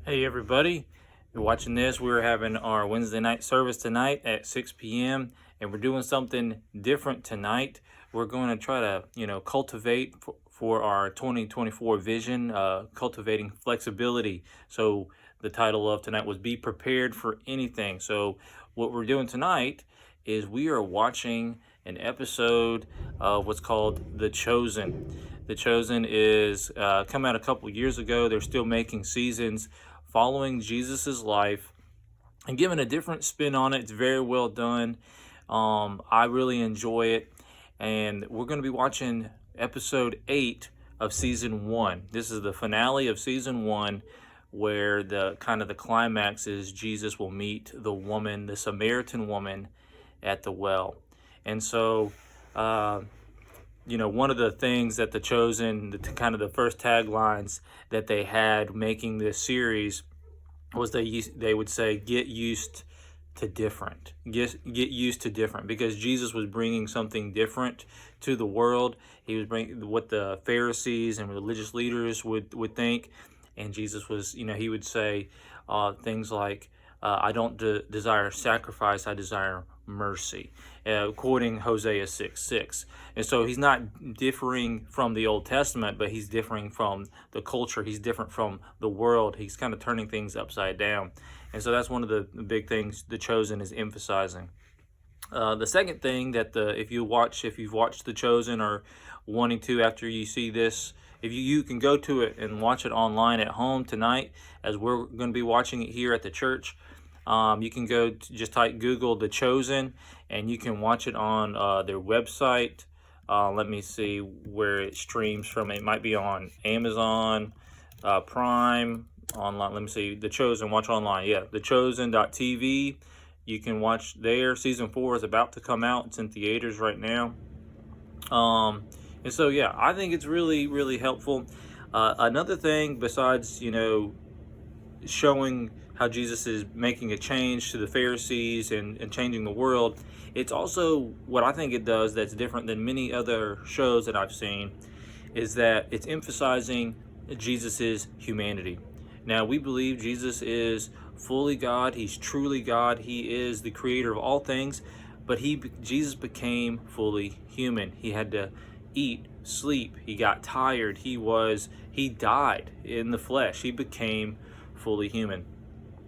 Hey everybody, you're watching this. We're having our Wednesday night service tonight at 6 p.m. and we're doing something different tonight. We're going to try to, cultivate for our 2024 vision, cultivating flexibility. So the title of tonight was Be Prepared for Anything. So what we're doing tonight is we are watching an episode of what's called The Chosen. The Chosen is come out a couple years ago. They're still making seasons following Jesus's life and giving a different spin on it. It's very well done. I really enjoy it, and we're going to be watching episode 8 of season 1. This is the finale of season 1, where the climax is Jesus will meet the woman, the Samaritan woman, at the well. And so one of the things that The Chosen, the first taglines that they had making this series was they would say, get used to different. Get used to different, because Jesus was bringing something different to the world. He was bringing what the Pharisees and religious leaders would think. And Jesus was, he would say things like, I don't desire sacrifice, I desire mercy, quoting Hosea 6:6. And so he's not differing from the Old Testament, but he's differing from the culture. He's different from the world. He's kind of turning things upside down. And so that's one of the big things The Chosen is emphasizing. The second thing that if you've watched The Chosen, or wanting to after you see this, if you can go to it and watch it online at home tonight, as we're going to be watching it here at the church. You can go to, just type Google The Chosen, and you can watch it on their website. Let me see where it streams from. It might be on Amazon Prime online. Let me see. The Chosen, watch online. Yeah, thechosen.tv. You can watch there. Season 4 is about to come out. It's in theaters right now. And so, yeah, I think it's really, really helpful. Another thing besides, showing how Jesus is making a change to the Pharisees and changing the world, it's also what I think it does that's different than many other shows that I've seen, is that it's emphasizing Jesus's humanity. Now, we believe Jesus is fully God. He's truly God. He is the creator of all things, but Jesus became fully human. He had to eat, sleep. He got tired. He died in the flesh. He became fully human.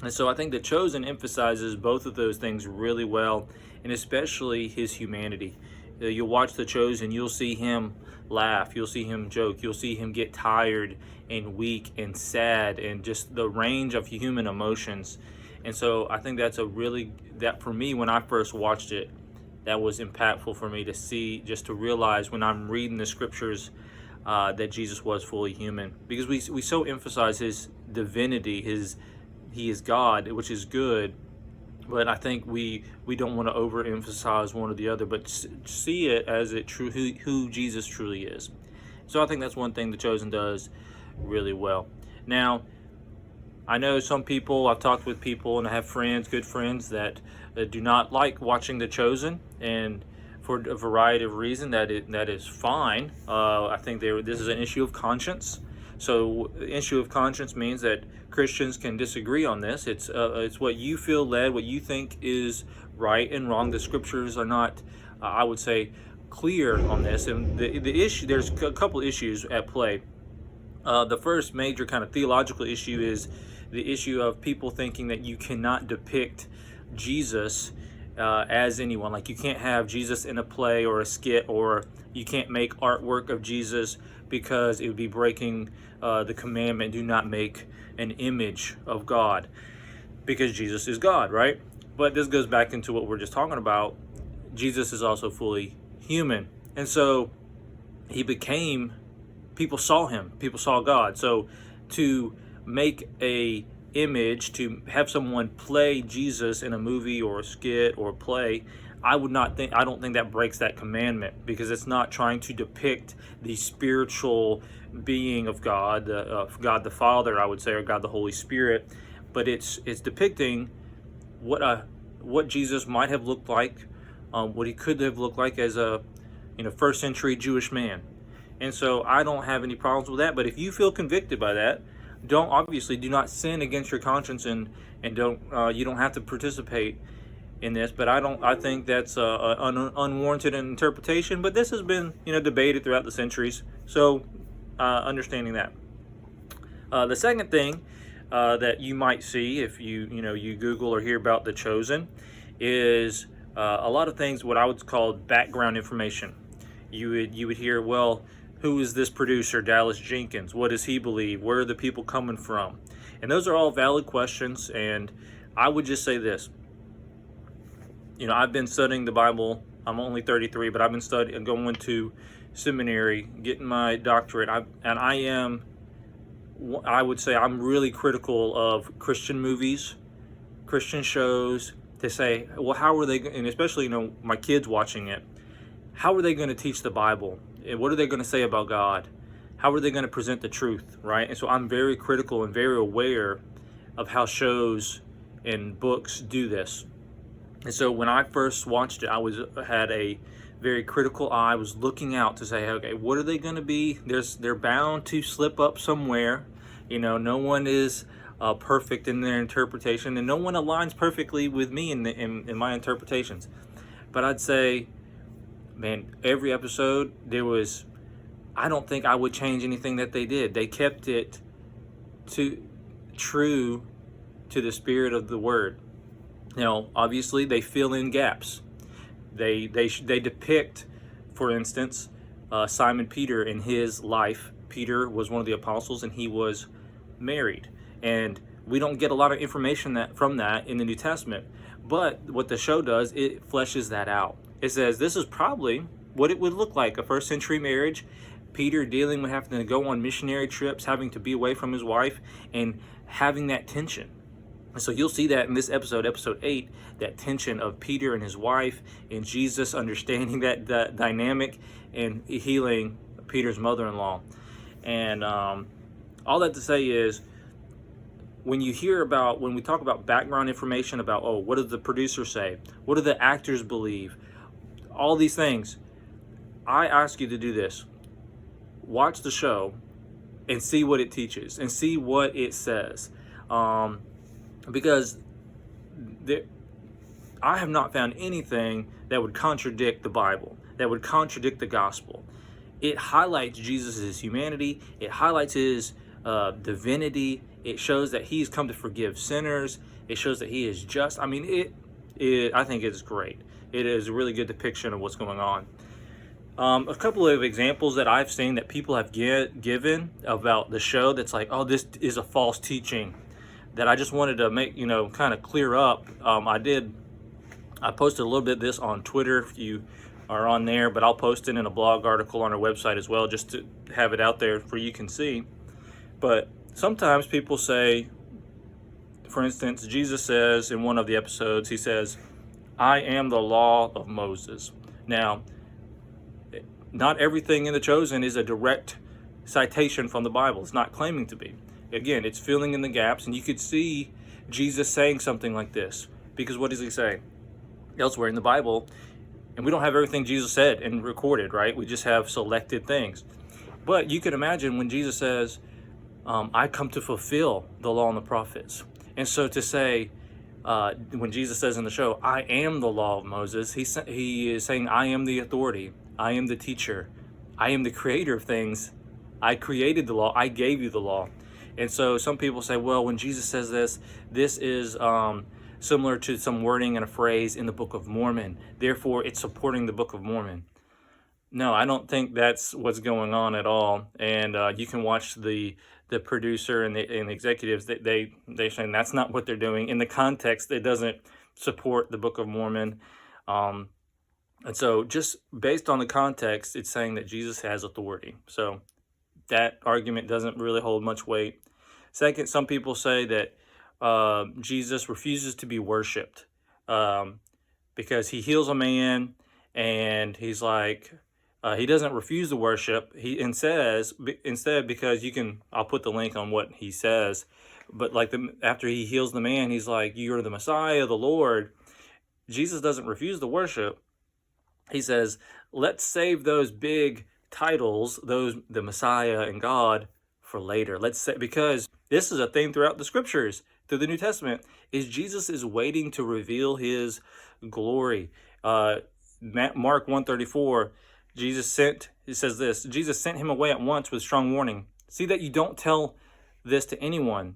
And so I think The Chosen emphasizes both of those things really well, and especially his humanity. You'll watch The Chosen, you'll see him laugh, you'll see him joke, you'll see him get tired and weak and sad, and just the range of human emotions. And so I think that for me, when I first watched it, that was impactful for me to see, just to realize when I'm reading the scriptures that Jesus was fully human, because we so emphasize his divinity, he is God, which is good, but I think we don't want to overemphasize one or the other, but see it as who Jesus truly is. So I think that's one thing The Chosen does really well. Now, I know some people, I've talked with people, and I have friends, good friends, that do not like watching The Chosen, and for a variety of reasons, that is fine. I think this is an issue of conscience. So the issue of conscience means that Christians can disagree on this. It's what you feel led, what you think is right and wrong. The scriptures are not, I would say, clear on this. And the issue, there's a couple issues at play. The first major kind of theological issue is the issue of people thinking that you cannot depict Jesus as anyone. Like, you can't have Jesus in a play or a skit, or you can't make artwork of Jesus, because it would be breaking the commandment, do not make an image of God, because Jesus is God, right? But this goes back into what we're just talking about. Jesus is also fully human. And so people saw him, people saw God. So to make a image, to have someone play Jesus in a movie or a skit or a play, I don't think that breaks that commandment, because it's not trying to depict the spiritual being of God, God the Father, I would say, or God the Holy Spirit, but it's depicting what Jesus might have looked like, what he could have looked like as a first century Jewish man. And so I don't have any problems with that. But if you feel convicted by that, do not sin against your conscience, and don't you don't have to participate in this. But I think that's an unwarranted interpretation. But this has been debated throughout the centuries. So understanding that. The second thing that you might see if you Google or hear about The Chosen is a lot of things what I would call background information. You would hear, well, who is this producer, Dallas Jenkins? What does he believe? Where are the people coming from? And those are all valid questions. And I would just say this. I've been studying the Bible. I'm only 33, but I've been studying, going to seminary, getting my doctorate. I would say I'm really critical of Christian movies, Christian shows, to say, well, how are they, and especially, my kids watching it, how are they going to teach the Bible? And what are they going to say about God? How are they going to present the truth, right? And so I'm very critical and very aware of how shows and books do this. And so when I first watched it, had a very critical eye. I was looking out to say, okay, what are they going to be? They're bound to slip up somewhere. No one is perfect in their interpretation, and no one aligns perfectly with me in my interpretations. But I'd say, man, every episode I don't think I would change anything that they did. They kept it true to the spirit of the word. Obviously, they fill in gaps. They depict, for instance, Simon Peter in his life. Peter was one of the apostles, and he was married. And we don't get a lot of information from that in the New Testament. But what the show does, it fleshes that out. It says this is probably what it would look like, a first century marriage. Peter dealing with having to go on missionary trips, having to be away from his wife, and having that tension. And so you'll see that in this episode 8, that tension of Peter and his wife, and Jesus understanding that dynamic and healing Peter's mother-in-law. And all that to say is, when we talk about background information about, what does the producer say? What do the actors believe? All these things, I ask you to do this. Watch the show and see what it teaches and see what it says. Because I have not found anything that would contradict the Bible, that would contradict the gospel. It highlights Jesus' humanity. It highlights his divinity. It shows that he's come to forgive sinners. It shows that he is just. I mean, I think it's great. It is a really good depiction of what's going on. A couple of examples that I've seen that people have given about the show that's like, oh, this is a false teaching, that I just wanted to make, kind of clear up. I posted a little bit of this on Twitter if you are on there, but I'll post it in a blog article on our website as well, just to have it out there for you can see. But sometimes people say, for instance, Jesus says in one of the episodes, he says, I am the law of Moses. Now, not everything in The Chosen is a direct citation from the Bible. It's not claiming to be. Again, it's filling in the gaps, and you could see Jesus saying something like this. Because what does he say? Elsewhere in the Bible, and we don't have everything Jesus said and recorded, right? We just have selected things. But you can imagine when Jesus says, I come to fulfill the law and the prophets. And so to say, when Jesus says in the show, I am the law of Moses, he is saying, I am the authority. I am the teacher. I am the creator of things. I created the law. I gave you the law. And so some people say, well, when Jesus says this is similar to some wording and a phrase in the Book of Mormon. Therefore, it's supporting the Book of Mormon. No, I don't think that's what's going on at all. And you can watch the producer and the executives. They're saying that's not what they're doing. In the context, it doesn't support the Book of Mormon. And so just based on the context, it's saying that Jesus has authority. So that argument doesn't really hold much weight. Second, some people say that Jesus refuses to be worshipped because he heals a man and he's like, he doesn't refuse the worship. Instead, because I'll put the link on what he says, but after he heals the man, he's like, you're the Messiah, the Lord. Jesus doesn't refuse the worship. He says, let's save those big titles, the Messiah and God, for later. Let's say, because This is a theme throughout the scriptures, through the New Testament, is Jesus is waiting to reveal his glory. Mark 1:34, it says this, Jesus sent him away at once with strong warning. See that you don't tell this to anyone.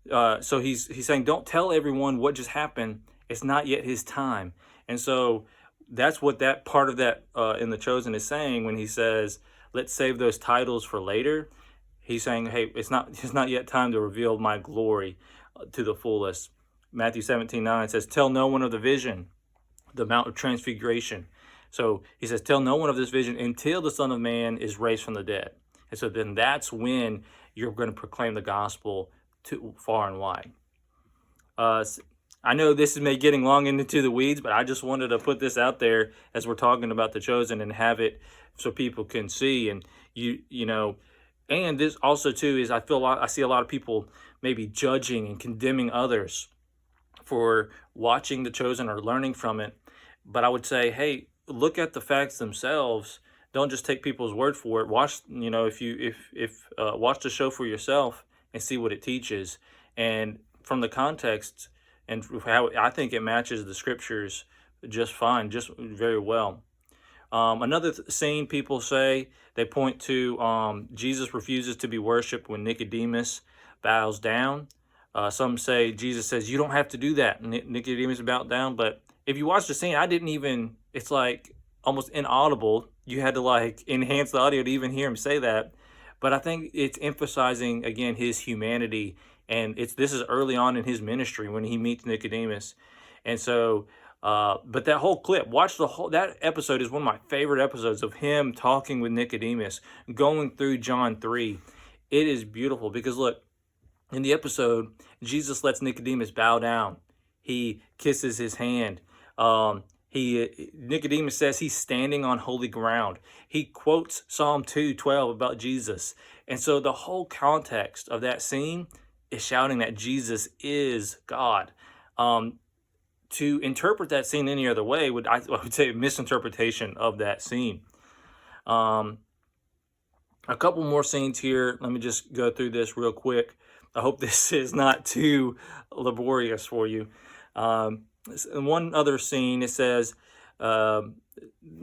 So he's saying, don't tell everyone what just happened. It's not yet his time. And so that's what that part of that in The Chosen is saying when he says, let's save those titles for later. He's saying, hey, it's not yet time to reveal my glory to the fullest. Matthew 17:9 says, tell no one of the vision, the Mount of Transfiguration. So he says, tell no one of this vision until the Son of Man is raised from the dead. And so then that's when you're going to proclaim the gospel to far and wide. I know this is maybe getting long into the weeds, but I just wanted to put this out there as we're talking about The Chosen and have it so people can see. And you know, and this also too is I see a lot of people maybe judging and condemning others for watching The Chosen or learning from it. But I would say, hey, look at the facts themselves. Don't just take people's word for it. Watch, you know, if watch the show for yourself and see what it teaches, and from the context and how I think it matches the scriptures just fine, just very well. Another scene people say, they point to Jesus refuses to be worshipped when Nicodemus bows down. Some say Jesus says, you don't have to do that. Nicodemus bowed down. But if you watch the scene, it's like almost inaudible. You had to like enhance the audio to even hear him say that. But I think it's emphasizing, again, his humanity. And this is early on in his ministry when he meets Nicodemus. And so, but that whole clip, that episode is one of my favorite episodes of him talking with Nicodemus, going through John 3. It is beautiful because look, in the episode, Jesus lets Nicodemus bow down. He kisses his hand. Nicodemus says he's standing on holy ground. He quotes Psalm 2:12 about Jesus. And so the whole context of that scene is shouting that Jesus is God. To interpret that scene any other way I would say a misinterpretation of that scene. A couple more scenes here. Let me just go through this real quick. I hope this is not too laborious for you. In one other scene, it says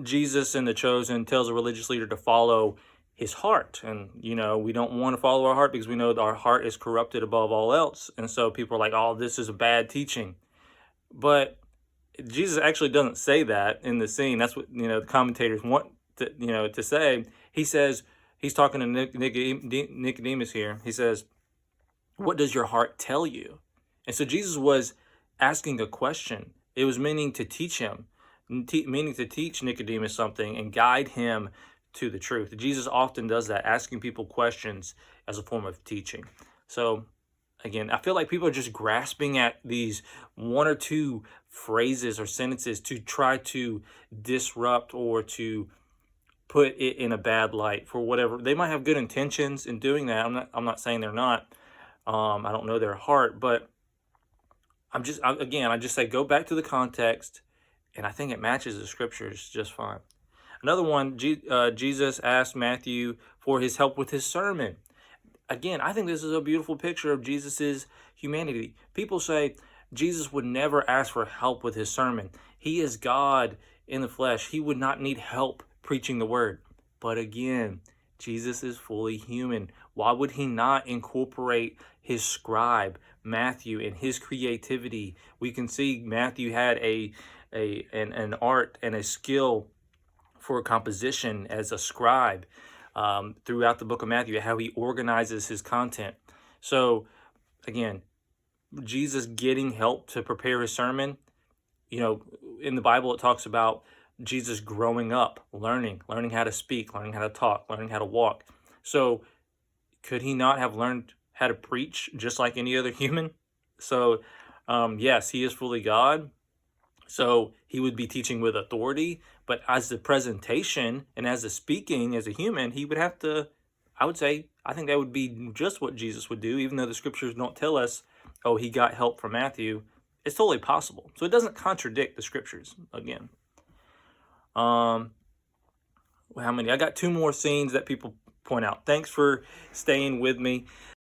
Jesus in The Chosen tells a religious leader to follow his heart. And, you know, we don't want to follow our heart because we know that our heart is corrupted above all else. And so people are like, oh, this is a bad teaching. But Jesus actually doesn't say that in the scene. That's what, you know, the commentators want to say. He says, he's talking to Nicodemus here. He says, what does your heart tell you? And so Jesus was asking a question. It was meaning to teach him, meaning to teach Nicodemus something and guide him to the truth. Jesus often does that, asking people questions as a form of teaching. So again, I feel like people are just grasping at these one or two phrases or sentences to try to disrupt or to put it in a bad light for whatever. They might have good intentions in doing that. I'm not saying they're not. I don't know their heart, but I just say go back to the context, and I think it matches the scriptures just fine. Another one, Jesus asked Matthew for his help with his sermon. Again, I think this is a beautiful picture of Jesus's humanity. People say Jesus would never ask for help with his sermon. He is God in the flesh. He would not need help preaching the word. But again, Jesus is fully human. Why would he not incorporate his scribe, Matthew, and his creativity? We can see Matthew had an art and a skill for composition as a scribe throughout the book of Matthew, how he organizes his content. So again, Jesus getting help to prepare his sermon. You know, in the Bible, it talks about Jesus growing up, learning how to speak, learning how to talk, learning how to walk. So could he not have learned how to preach just like any other human? So yes, he is fully God. So he would be teaching with authority, but as the presentation and as the speaking as a human, he would have to, I think that would be just what Jesus would do, even though the scriptures don't tell us, oh, he got help from Matthew. It's totally possible. So it doesn't contradict the scriptures again. How many? I got two more scenes that people point out. Thanks for staying with me.